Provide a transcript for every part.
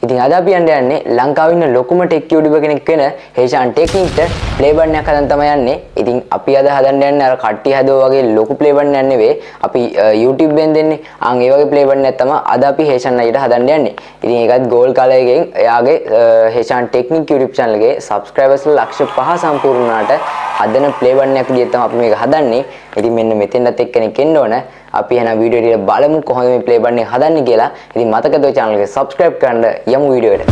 ඉතින් අද අපි යන්නේ ලංකාවේ ඉන්න ලොකුම ටෙක් YouTuber කෙනෙක් වෙන හේෂාන් ටෙක්නික්ට ප්ලේ බටන් එකක් හදන්න තමයි යන්නේ. ඉතින් අපි අද හදන්න යන්නේ අර කට්ටිය හදුවා වගේ ලොකු ප්ලේ බටන් එකක් නෙවෙයි. අපි YouTube එකෙන් දෙන්නේ. ඒ වගේ ප්ලේ බටන් එකක් තමයි අද අපි හේෂාන් අයියට හදන්න යන්නේ. ඉතින් ඒකත් ගෝල් කලර් එකෙන් එයාගේ හේෂාන් ටෙක්නික් YouTube channel එකේ subscribers ලක්ෂ 5 සම්පූර්ණ වුණාට හදන ප්ලේ බටන් එකක් විදිහට තමයි අපි මේක හදන්නේ. ඉතින් මෙන්න මෙතෙන්වත් එක්කෙනෙක් එන්න ඕන. අපි එන වීඩියෝ එක බලමු කොහොමද මේ ප්ලේ බටන් එක හදන්නේ කියලා. ඉතින් මතකද ඔය channel එක subscribe කරන්න. යමු වීඩියෝ එකට.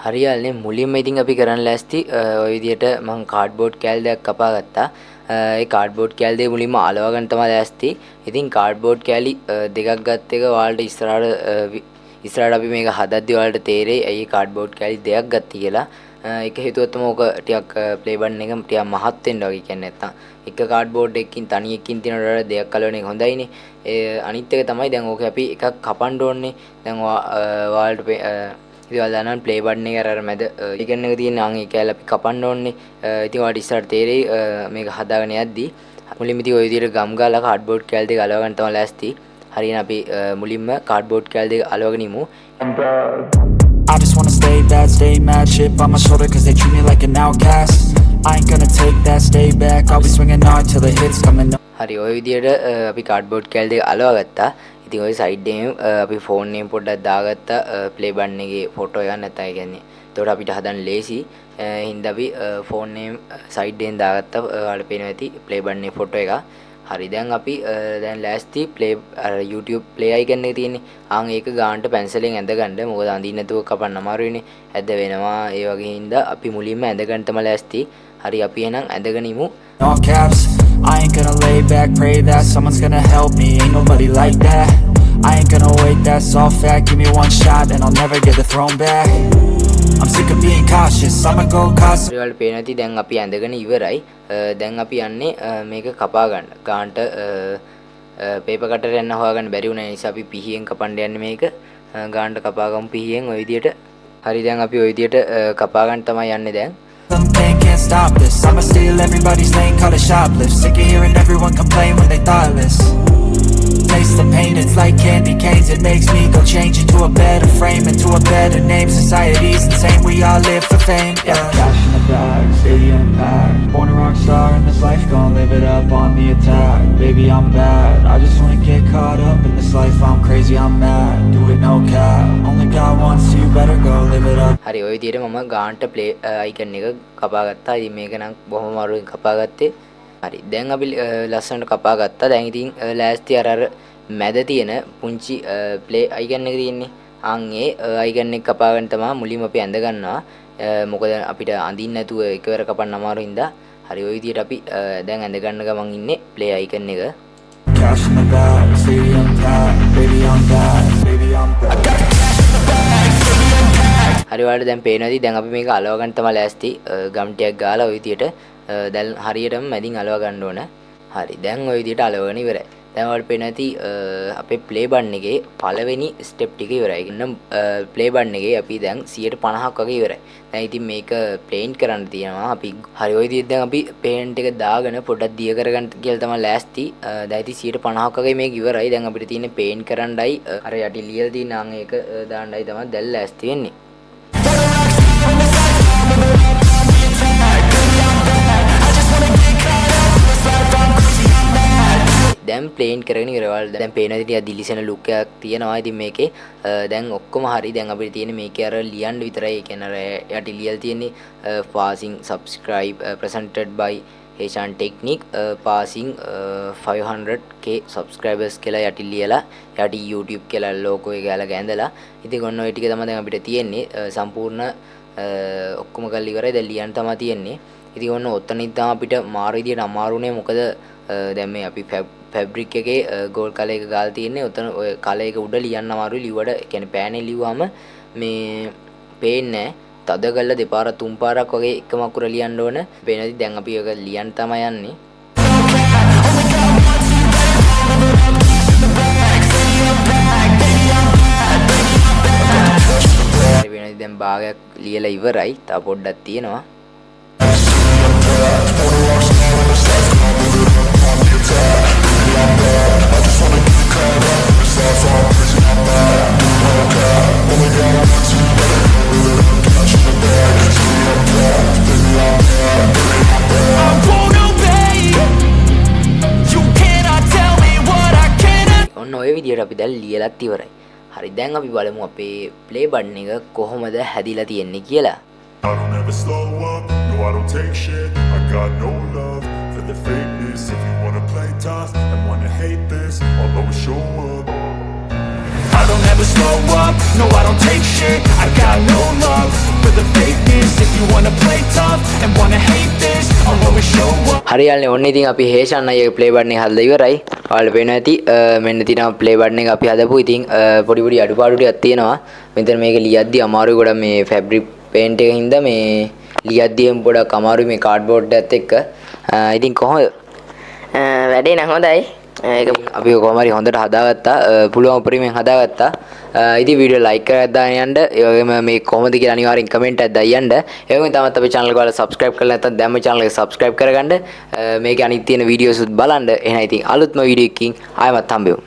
හරියල්නේ මුලින්ම ඉතින් අපි කරන්න ලෑස්ති ඔය විදිහට මම කාඩ්බෝඩ් කෑලි දෙකක් කපා ගත්තා. ඒ කාඩ්බෝඩ් කෑලි දෙක මුලින්ම අලව ගන්න තමයි ලෑස්ති. ඉතින් කාඩ්බෝඩ් කෑලි දෙකක් ගත්ත එක ඔයාලට ඉස්සරහට අපි මේක හදද්දි ඔයාලට තේරෙයි ඇයි කාඩ්බෝඩ් කෑලි දෙකක් ගත්තී කියලා. එක හේතුවක් තමයි ඕක ටිකක් ප්ලේ බටන් එක ටිකක් මහත් වෙන්න වගේ කියන්නේ නැත්තම් එක කාඩ්බෝඩ් එකකින් තනි එකකින් තියනට වඩා දෙකක් අලවන එක හොඳයිනේ. අනිත් එක තමයි දැන් ඕක අපි එකක් කපන්න ඕනේ. දැන් ඔයාලට ඉතින් ඔයාලා දන්නවා ප්ලේ බටන් එක අර මැද ඉකන් එක තියෙන අං ඒක අපි කපන්න ඕනේ. ඉතින් ඔයාලට ඉස්සරහට තේරෙයි මේක හදාගෙන යද්දි මුලින්ම ඉතින් ඔය විදිහට ගම් ගාලා කාඩ්බෝඩ් කෑලි දෙක අලව ගන්න තමයි ලෑස්ති. හරියන අපි මුලින්ම කාඩ්බෝඩ් කෑලි දෙක අලවගෙන ඉමු. I just wanna stay bad, stay mad, shit on my shoulder cause they treat me like an outcast. I ain't gonna take that, stay back, I'll be swinging hard till the hits coming up. හරි ඔය විදිහට අපි cardboard කෑලි දෙක අලව ගත්තා. ඉතින් ඔය side එකෙන් අපි ෆෝන් එකෙන් පොඩ්ඩක් දාගත්තා ප්ලේ බටන් එකේ ෆොටෝ එකක් නැත්නම් ඒ කියන්නේ. ඒකට අපිට හදන්න ලේසි. හින්දා අපි ෆෝන් එකෙන් සයිඩ් එකෙන් දාගත්තා. ඔයාලට පේනවා ඇති ප්ලේ බටන් එකේ ෆොටෝ එක. හරි දැන් අපි දැන් ලෑස්ති ප්ලේ අර YouTube play icon එක තියෙන්නේ. ඒක ගානට පැන්සලෙන් ඇඳ ගන්න. මොකද අඳින්න නැතුව කපන්න අමාරු වෙන්නේ. ඇද වෙනවා. ඒ වගේ හින්දා අපි මුලින්ම ඇඳ ගන්න තමයි ලෑස්ති. හරි අපි එහෙනම් ඇඳගෙන ඉමු. All caps, I ain't gonna lay back, pray that someone's gonna help me. Ain't nobody like that. I ain't gonna wait, that's all fact. Give me one shot and I'll never get the throne back. I'm sick of being cautious, I'ma go cause. ඔයාලට පේන ඇති දැන් අපි ඇඳගෙන ඉවරයි. දැන් අපි යන්නේ මේක කපා ගන්න. ගානට පේපර් කටර් යන්න හොයාගන්න බැරි වුණා නිසා අපි පිහියෙන් කපන්න යන්නේ මේක. ගානට කපා ගමු පිහියෙන් ඔය විදියට. හරි දැන් අපි ඔය විදියට කපා ගන්න තමයි යන්නේ දැන්. Something can't stop this. I'ma steal everybody's lane, call it shoplift. Sick of hearing everyone complain when they thoughtless. Taste the pain, it's like candy canes. It makes me go change into a better frame, into a better name. Society's insane, we all live for fame. Yeah. Cash in the bag, stadium packed. Born a rock star in this life, gon' live it up on the attack. Baby, I'm bad. I just wanna get caught up in this life. I'm crazy, I'm mad. Do it no cap. Only God wants you, better go live it up. හරි ඔය විදිහට මම ගානට play icon එක කපා ගත්තා. ඉතින් මේක නම් බොහොම අමාරුවෙන් කපා ගත්තේ. හරි දැන් අපි ලස්සනට කපා ගත්තා. දැන් ඉතින් ලෑස්ති අර මැද තියෙන පුංචි ප්ලේ අයිකන් එක තියෙන්නේ. ඒ අයිකන් එක කපා ගන්න තමයි මුලින්ම අපි ඇඳ ගන්නවා. මොකද අපිට අඳින්න නැතුව එකවර කපන්න අමාරු හින්දා. හරි ඔය විදිහට අපි දැන් ඇඳ ගන්න ගමන් ඉන්නේ ප්ලේ අයිකන් එක. Cash in the bag, stadium packed. Baby, I'm bad. Baby, I'm bad. හරි ඔයාලට දැන් පේනවාද? දැන් අපි මේක අලව ගන්න තමයි ලෑස්ති. ගම් ටිකක් ගාලා ඔය විදිහට දැන් හරියටම මැදින් අලව ගන්න ඕන. හරි දැන් ඔය විදිහට අලවගෙන ඉවරයි. දැන් ඔයාලට පේනවා ඇති අපේ ප්ලේ බටන් එකේ පළවෙනි ස්ටෙප් ටික ඉවරයි. ඉන්න ප්ලේ බටන් එකේ අපි දැන් 150ක් වගේ ඉවරයි. දැන් ඉතින් මේක ප්ලේන් කරන්න තියෙනවා. අපි හරි ඔය විදිහට දැන් අපි පේන්ට් එක දාගෙන පොඩ්ඩක් දිය කරගන්න කියලා තමයි ලෑස්ති. දැන් ඉතින් 150ක් වගේ මේක ඉවරයි. දැන් අපිට තියෙන්නේ පේන්ට් කරන්නයි අර යටි ලියලා තියෙන අං එක දාන්නයි තමයි දැන් ලෑස්ති වෙන්නේ. දැන් ප්ලේන් කරගෙන ඉවරවල දැන් පේන විදිහට දිලිසෙන ලුක් එකක් තියෙනවා. ඉතින් මේකේ දැන් ඔක්කොම හරි. දැන් අපිට තියෙන්නේ මේකේ අර ලියන්න විතරයි. ඒ කියන්නේ අර යටි ලියලා තියෙන්නේ passing subscribe presented by Heshan technique passing 500k subscribers කියලා යටි ලියලා යටි YouTube කියලා ලෝගෝ එක ගාලා ගැඳලා. ඉතින් ඔන්න ඔය ටික තමයි දැන් අපිට තියෙන්නේ. සම්පූර්ණ ඔක්කොම කරලා ඉවරයි. දැන් ලියන්න තමයි තියෙන්නේ. ඉතින් ඔන්න ඔතනින් තමයි අපිට මාරු විදියට අමාරුනේ. මොකද දැන් මේ අපි ෆැබ්‍රික් එකේ ගෝල් කලර් එක ගාලා තියෙන්නේ. ඔතන ඔය කලර් එක උඩ ලියන්න අමාරුයි. ලිව්වට කියන්නේ පෑනේ ලිව්වම මේ පේන්නේ නැහැ. තද කරලා දෙපාරක් තුන් පාරක් වගේ එකම අකුර ලියන්න ඕන. පේනදි දැන් අපි ඒක ලියන්න තමයි යන්නේ. වෙනදි දැන් භාගයක් ලියලා ඉවරයි. තව පොඩ්ඩක් තියෙනවා. I just wanna ඔන්න ඔය විදිහට අපි දැන් ලියලත් ඉවරයි. හරි දැන් අපි බලමු අපේ play button එක කොහොමද හැදිලා තියෙන්නේ කියලා. I don't ever slow up, no I don't take shit. I got no love for the fakeness. If you wanna play tough and wanna hate this, I'll always show up. I don't ever slow up, no I don't take shit. I got no love for the fakeness. If you wanna play tough and wanna hate this, I'll always show up. හරි යාළුවනේ ඔන්න ඉතින් අපි හේෂන් අයියාගේ play button එක හදලා ඉවරයි. ඔයාලට පේනවා ඇති මෙන්න තියෙනවා play button එක අපි හදපු. ඉතින් පොඩි පොඩි අඩුපාඩු ටිකක් තියෙනවා. මෙතන මේක ලියද්දි අමාරුයි ගොඩක් මේ fabric paint එකකින් හින්දා මේ ලියද්දිම පොඩක් අමාරුයි මේ cardboard එකත් එක්ක. ඉතින් කොහොමද? වැඩේ නම් හොඳයි. ඒක අපි කොහොම හරි හොඳට හදාගත්තා. පුළුවන් උපරිමයෙන් හදාගත්තා. ඉතින් වීඩියෝ ලයික් කරලා දාන්න යන්න. ඒ වගේම මේ කොහොමද කියලා අනිවාර්යෙන් කමෙන්ට් එකක් දාන්න යන්න. ඒ වගේම තමත් අපේ channel එක ඔයාලා subscribe කරලා නැත්නම් දැම්ම channel එක subscribe කරගන්න. මේකේ අනිත් තියෙන වීඩියෝස් උත් බලන්න. එහෙනම් ඉතින් අලුත්ම වීඩියෝ එකකින් ආයෙමත් හම්බෙමු.